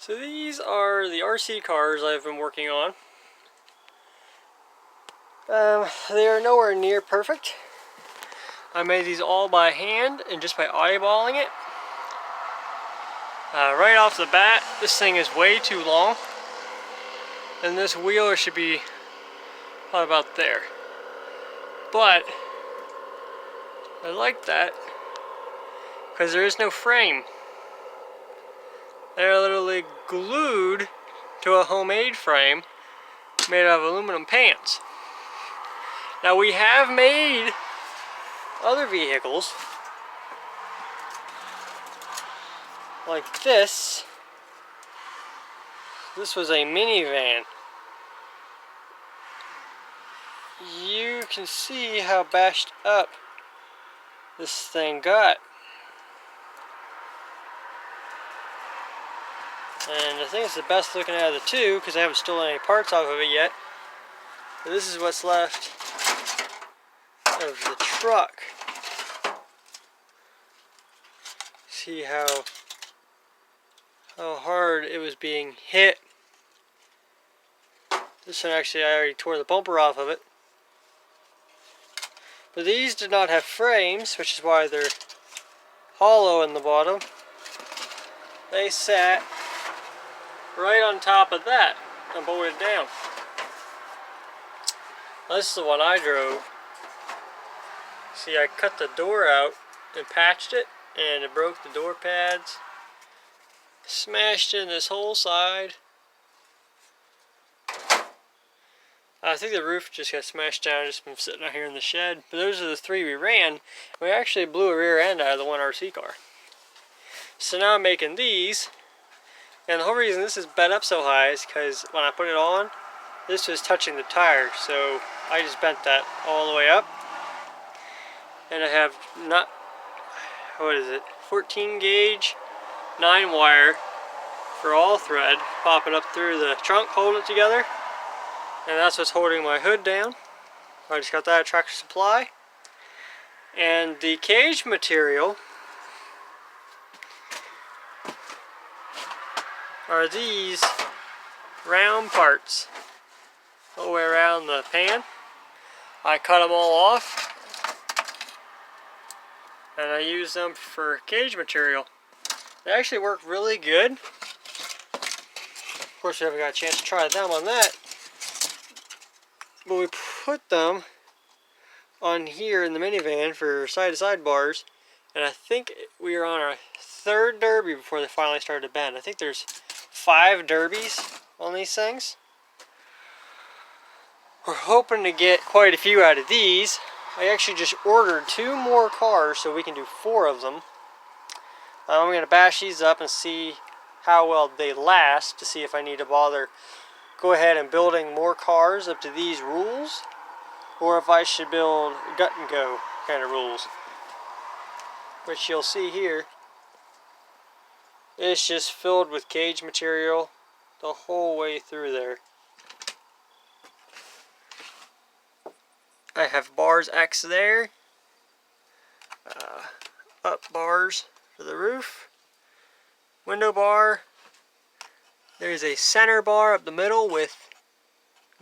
So these are the RC cars I've been working on. They are nowhere near perfect. I made these all by hand and just by eyeballing it. Right off the bat, this thing is way too long. And this wheel should be probably about there. But I like that because there is no frame. They're literally glued to a homemade frame made out of aluminum pans. Now we have made other vehicles like this. This was a minivan. You can see how bashed up this thing got. And I think it's the best looking out of the two because I haven't stolen any parts off of it yet. But this is what's left of the truck. See how hard it was being hit. This one actually, I already tore the bumper off of it. But these did not have frames, which is why they're hollow in the bottom. They sat right on top of that and bolted down. This is the one I drove. See, I cut the door out and patched it, and it broke the door pads. Smashed in this whole side. I think the roof just got smashed down. Just been sitting out here in the shed. But those are the three we ran. We actually blew a rear end out of the one RC car. So now I'm making these. And the whole reason this is bent up so high is because when I put it on, this was touching the tire. So I just bent that all the way up. And I have 14 gauge 9 wire for all thread popping up through the trunk, holding it together. And that's what's holding my hood down. I just got that at Tractor Supply. And the cage material are these round parts all the way around the pan. I cut them all off and I use them for cage material. They actually work really good. Of course, we haven't got a chance to try them on that. But we put them on here in the minivan for side-to-side bars, and I think we are on our third derby before they finally started to bend. I think there's 5 derbies on these things. We're hoping to get quite a few out of these. I actually just ordered 2 more cars so we can do 4 of them. I'm going to bash these up and see how well they last to see if I need to bother go ahead and building more cars up to these rules, or if I should build gut and go kind of rules, which you'll see here. It's just filled with cage material the whole way through there. I have bars X there, up bars for the roof, window bar. There's a center bar up the middle with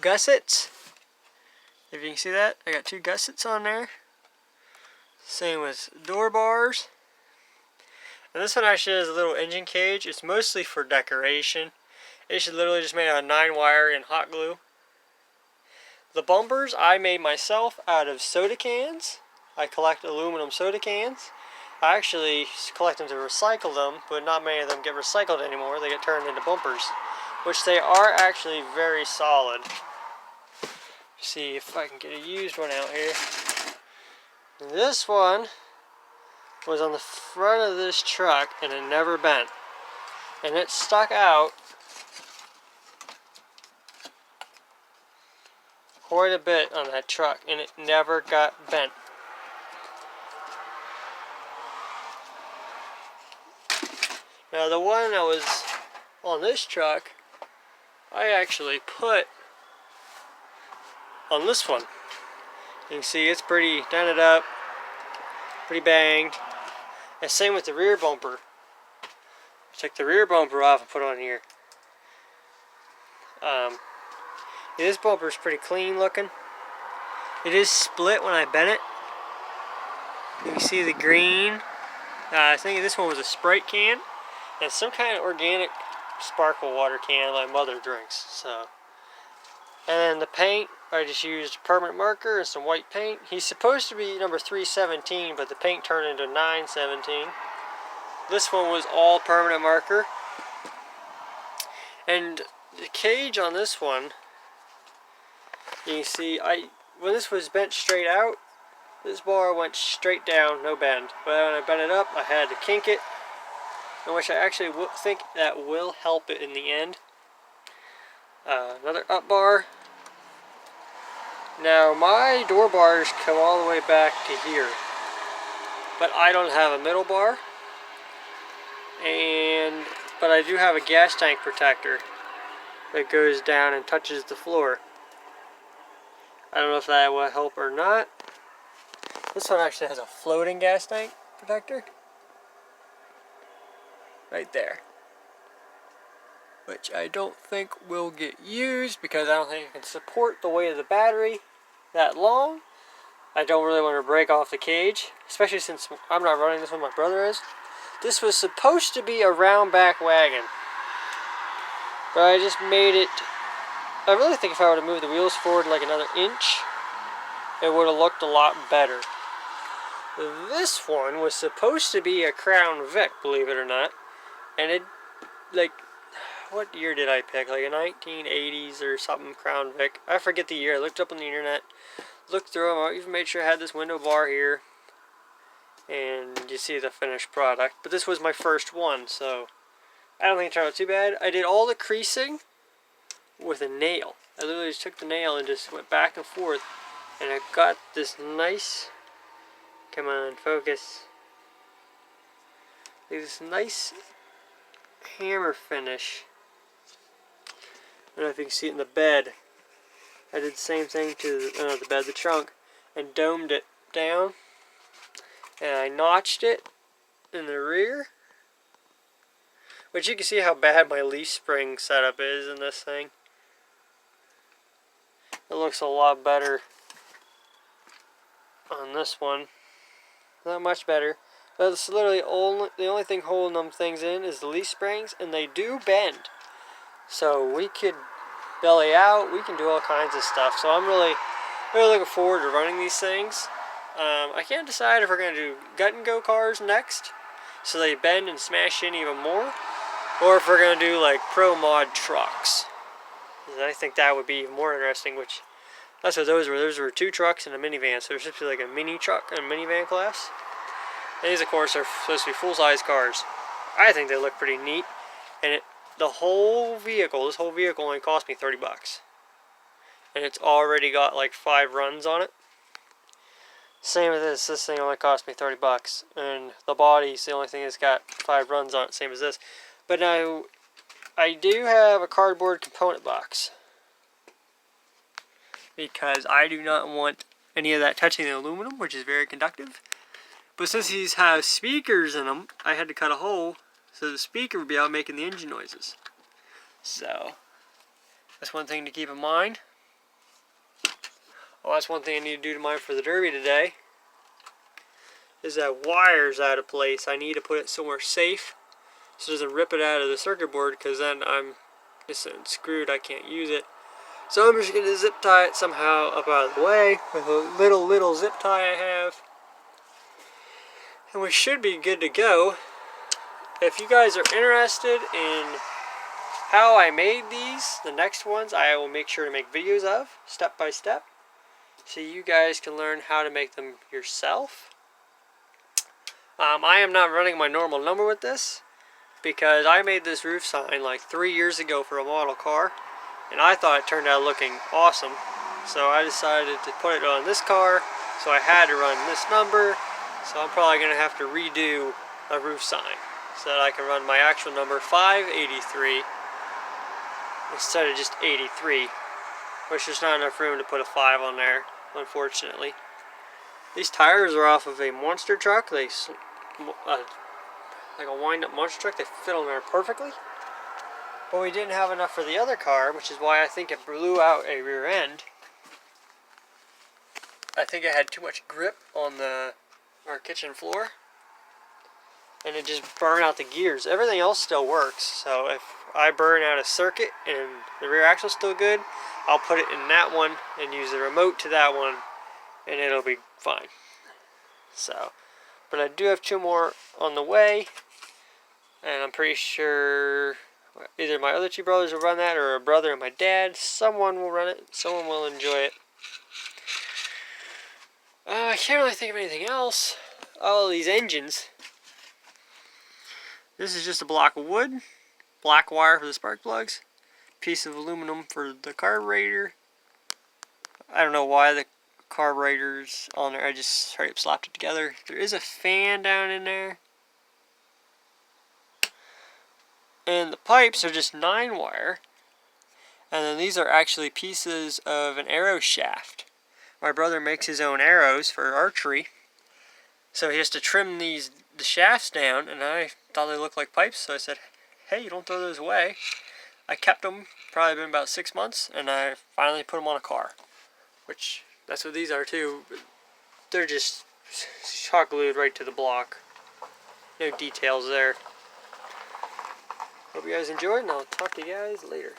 gussets. If you can see that, I got 2 gussets on there. Same with door bars. And this one actually has a little engine cage. It's mostly for decoration. It's literally just made out of 9 wire and hot glue. The bumpers I made myself out of soda cans. I collect aluminum soda cans. I actually collect them to recycle them, but not many of them get recycled anymore. They get turned into bumpers, which they are actually very solid. See if I can get a used one out here. This one was on the front of this truck and it never bent. And it stuck out quite a bit on that truck and it never got bent. Now the one that was on this truck, I actually put on this one. You can see it's pretty dented up, pretty banged. And same with the rear bumper. Take the rear bumper off and put it on here. This bumper is pretty clean looking. It is split when I bent it. You can see the green. I think this one was a Sprite can. And some kind of organic sparkle water can my mother drinks. So, and then the paint, I just used permanent marker and some white paint. He's supposed to be number 317, but the paint turned into 917. This one was all permanent marker. And the cage on this one, you can see, when this was bent straight out, this bar went straight down, no bend. But when I bent it up, I had to kink it, which I actually think that will help it in the end. Another up bar. Now my door bars come all the way back to here, but I don't have a middle bar, but I do have a gas tank protector that goes down and touches the floor. I don't know if that will help or not. This one actually has a floating gas tank protector. Right there. Which I don't think will get used because I don't think it can support the weight of the battery that long. I don't really want to break off the cage, especially since I'm not running this one, my brother is. This was supposed to be a round back wagon, but I just made it. I really think if I would have moved the wheels forward like another inch, it would have looked a lot better. This one was supposed to be a Crown Vic, believe it or not, and it, like, what year did I pick? Like a 1980s or something Crown Vic. I forget the year. I looked up on the internet, looked through them. I even made sure I had this window bar here, and you see the finished product. But this was my first one, so I don't think it turned out too bad. I did all the creasing with a nail. I literally just took the nail and just went back and forth, and I got this nice, come on, focus, this nice hammer finish. I don't know if you can see it in the bed. I did the same thing to the bed, the trunk, and domed it down, and I notched it in the rear, which you can see how bad my leaf spring setup is in this thing. It looks a lot better on this one. Not much better. But it's literally the only thing holding them things in is the leaf springs, and they do bend. So we could belly out, we can do all kinds of stuff. So I'm really looking forward to running these things. I can't decide if we're going to do gut and go cars next, so they bend and smash in even more, or if we're going to do like pro mod trucks. I think that would be more interesting, which that's what those were. Those were 2 trucks and a minivan, so they're supposed to be like a mini truck and a minivan class. And these, of course, are supposed to be full-size cars. I think they look pretty neat, and the whole vehicle, this whole vehicle only cost me $30, and it's already got like 5 runs on it. Same with this. This thing only cost me $30, and the body's the only thing that's got 5 runs on it, same as this. But now I do have a cardboard component box, because I do not want any of that touching the aluminum, which is very conductive. But since these have speakers in them, I had to cut a hole so the speaker would be out making the engine noises. So that's one thing to keep in mind. Oh, that's one thing I need to do to mine for the Derby today, is that wire's out of place. I need to put it somewhere safe so it doesn't rip it out of the circuit board, because then I'm just screwed. I can't use it. So I'm just going to zip tie it somehow up out of the way with a little zip tie I have. And we should be good to go. If you guys are interested in how I made these, the next ones I will make sure to make videos of, step by step, so you guys can learn how to make them yourself. I am not running my normal number with this, because I made this roof sign like 3 years ago for a model car, and I thought it turned out looking awesome. So I decided to put it on this car, so I had to run this number. So I'm probably going to have to redo a roof sign so that I can run my actual number 583 instead of just 83, which there's not enough room to put a 5 on there, unfortunately. These tires are off of a monster truck. They like a wind-up monster truck. They fit on there perfectly. But we didn't have enough for the other car, which is why I think it blew out a rear end. I think it had too much grip on our kitchen floor, and it just burned out the gears. Everything else still works, so if I burn out a circuit and the rear axle's still good, I'll put it in that one and use the remote to that one, and it'll be fine. So, but I do have 2 more on the way, and I'm pretty sure either my other 2 brothers will run that, or a brother and my dad. Someone will run it. Someone will enjoy it. I can't really think of anything else. Oh, these engines. This is just a block of wood, black wire for the spark plugs, piece of aluminum for the carburetor. I don't know why the carburetor's on there. I just straight up slapped it together. There is a fan down in there. And the pipes are just 9 wire. And then these are actually pieces of an arrow shaft. My brother makes his own arrows for archery, so he has to trim the shafts down, and I thought they looked like pipes, so I said, hey, you don't throw those away. I kept them, probably been about 6 months, and I finally put them on a car, which that's what these are too. They're just hot glued right to the block. No details there. Hope you guys enjoyed, and I'll talk to you guys later.